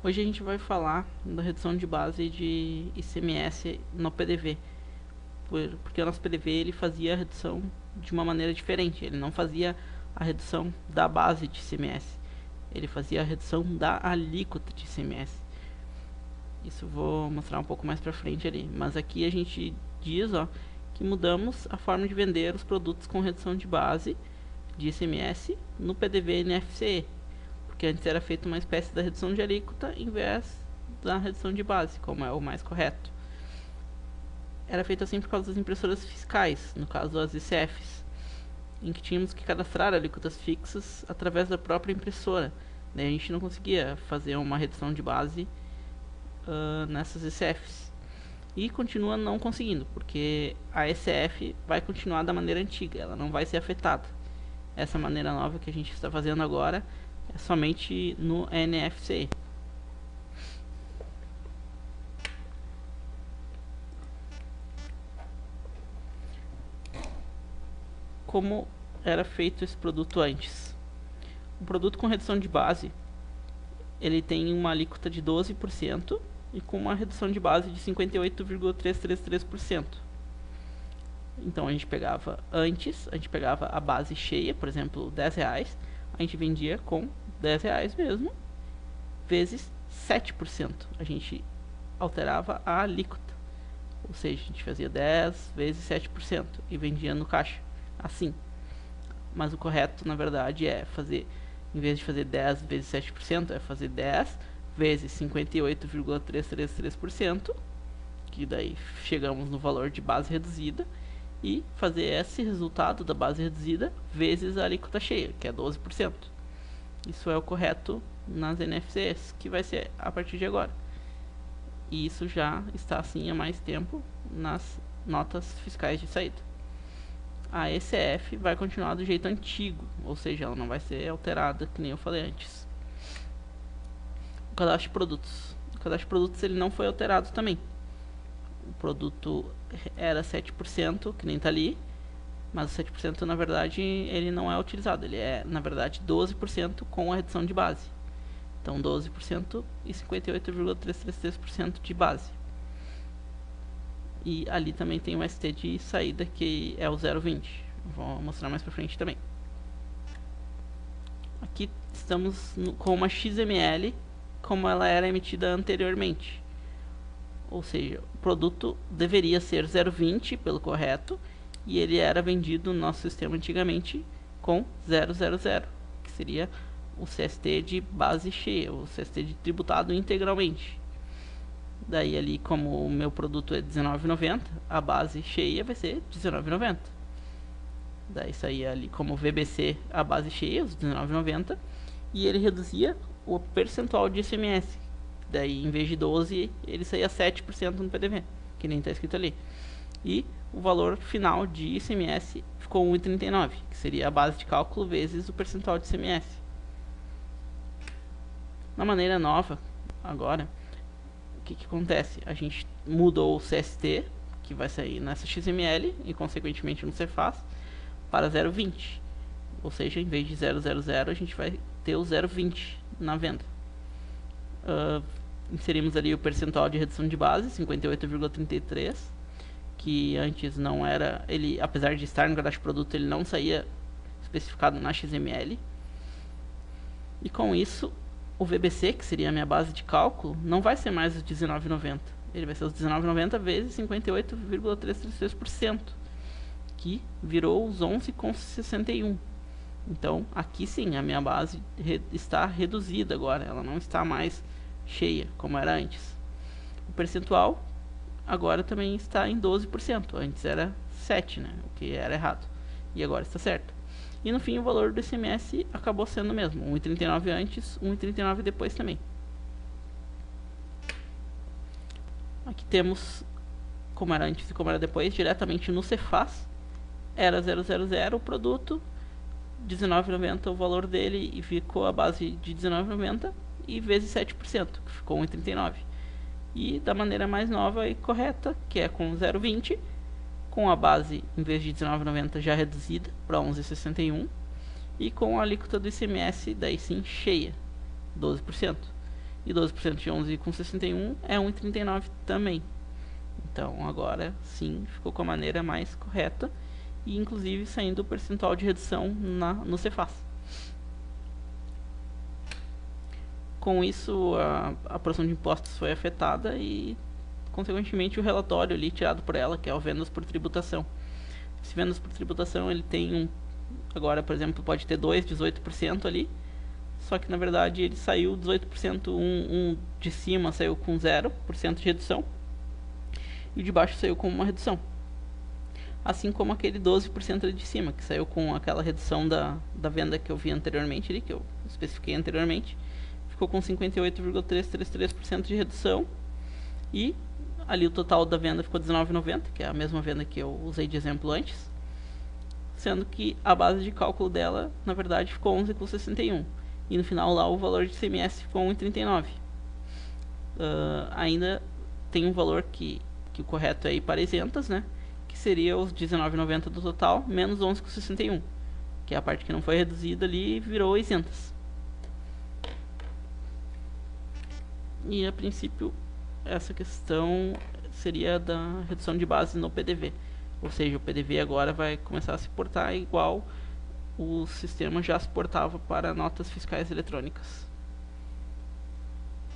Hoje a gente vai falar da redução de base de ICMS no PDV, porque o nosso PDV ele fazia a redução de uma maneira diferente. Ele não fazia a redução da base de ICMS, ele fazia a redução da alíquota de ICMS. Isso eu vou mostrar um pouco mais pra frente ali, mas aqui a gente diz que mudamos a forma de vender os produtos com redução de base de ICMS no PDV e NFCE, porque antes era feita uma espécie da redução de alíquota em vez da redução de base, como é o mais correto. Era feito assim por causa das impressoras fiscais, no caso as ICFs, em que tínhamos que cadastrar alíquotas fixas através da própria impressora. Daí a gente não conseguia fazer uma redução de base nessas ICFs. E continua não conseguindo, porque a ECF vai continuar da maneira antiga, ela não vai ser afetada. Essa maneira nova que a gente está fazendo agora é somente no NFCE. Como era feito esse produto antes? O produto com redução de base, ele tem uma alíquota de 12% e com uma redução de base de 58,333%. Então a gente pegava a base cheia, por exemplo, R$10, a gente vendia com R$10 mesmo, vezes 7%. A gente alterava a alíquota, ou seja, a gente fazia 10 vezes 7% e vendia no caixa, assim. Mas o correto, na verdade, é fazer, em vez de fazer 10 vezes 7%, é fazer 10 vezes 58,333%, que daí chegamos no valor de base reduzida, e fazer esse resultado da base reduzida vezes a alíquota cheia, que é 12%. Isso é o correto nas NFCs, que vai ser a partir de agora. E isso já está assim há mais tempo nas notas fiscais de saída. A ECF vai continuar do jeito antigo, ou seja, ela não vai ser alterada, que nem eu falei antes. O cadastro de produtos. O cadastro de produtos ele não foi alterado também. O produto era 7%, que nem está ali, mas o 7% na verdade ele não é utilizado, ele é na verdade 12% com a redução de base. Então 12% e 58,333% de base. E ali também tem o ST de saída, que é o 0,20. Vou mostrar mais pra frente também. Aqui estamos com uma XML como ela era emitida anteriormente. Ou seja, o produto deveria ser 0,20 pelo correto, e ele era vendido no nosso sistema antigamente com 000, que seria o CST de base cheia, o CST de tributado integralmente. Daí ali, como o meu produto é R$19,90, a base cheia vai ser R$19,90. Daí saía ali como VBC a base cheia, os R$19,90, e ele reduzia o percentual de ICMS. Daí, em vez de 12, ele saía 7% no PDV, que nem está escrito ali. E o valor final de ICMS ficou 1,39, que seria a base de cálculo vezes o percentual de ICMS. Na maneira nova, agora, o que acontece? A gente mudou o CST, que vai sair nessa XML, e consequentemente no Cefaz, para 0,20. Ou seja, em vez de 000, a gente vai ter o 0,20 na venda. Inserimos ali o percentual de redução de base, 58,33%, que antes não era, ele, apesar de estar no cadastro de produto, ele não saía especificado na XML. E com isso, o VBC, que seria a minha base de cálculo, não vai ser mais os R$19,90. Ele vai ser os R$19,90 vezes 58,333%, que virou os 11,61. Então, aqui sim, a minha base está reduzida agora, ela não está mais cheia, como era antes. O percentual agora também está em 12%, antes era 7%, né, o que era errado, e agora está certo. E no fim o valor do ICMS acabou sendo o mesmo, 1,39 antes, 1,39 depois também. Aqui temos como era antes e como era depois, diretamente no Cefaz, era 000 o produto, R$19,90 o valor dele, e ficou a base de R$19,90 e vezes 7%, que ficou 1,39. E da maneira mais nova e correta, que é com 0,20, com a base, em vez de R$19,90 já reduzida para 11,61, e com a alíquota do ICMS, daí sim, cheia, 12%. e 12% de 11,61 é 1,39 também. Então agora sim ficou com a maneira mais correta e inclusive saindo o percentual de redução no Cefaz. Com isso a produção de impostos foi afetada e consequentemente o relatório ali tirado por ela, que é o vendas por tributação. Esse vendas por tributação ele tem agora por exemplo pode ter 18% ali, só que na verdade ele saiu 18%, um de cima saiu com 0% de redução e o de baixo saiu com uma redução. Assim como aquele 12% ali de cima, que saiu com aquela redução da venda que eu vi anteriormente, ali, que eu especifiquei anteriormente, ficou com 58,333% de redução e ali o total da venda ficou R$19,90, que é a mesma venda que eu usei de exemplo antes, sendo que a base de cálculo dela, na verdade, ficou 11,61 e no final lá o valor de ICMS ficou 1,39. Ainda tem um valor que o correto é ir para isentas, né? Que seria os R$19,90 do total, menos 11,61, que é a parte que não foi reduzida ali e virou isentas. E a princípio, essa questão seria da redução de base no PDV. Ou seja, o PDV agora vai começar a se portar igual o sistema já se portava para notas fiscais eletrônicas.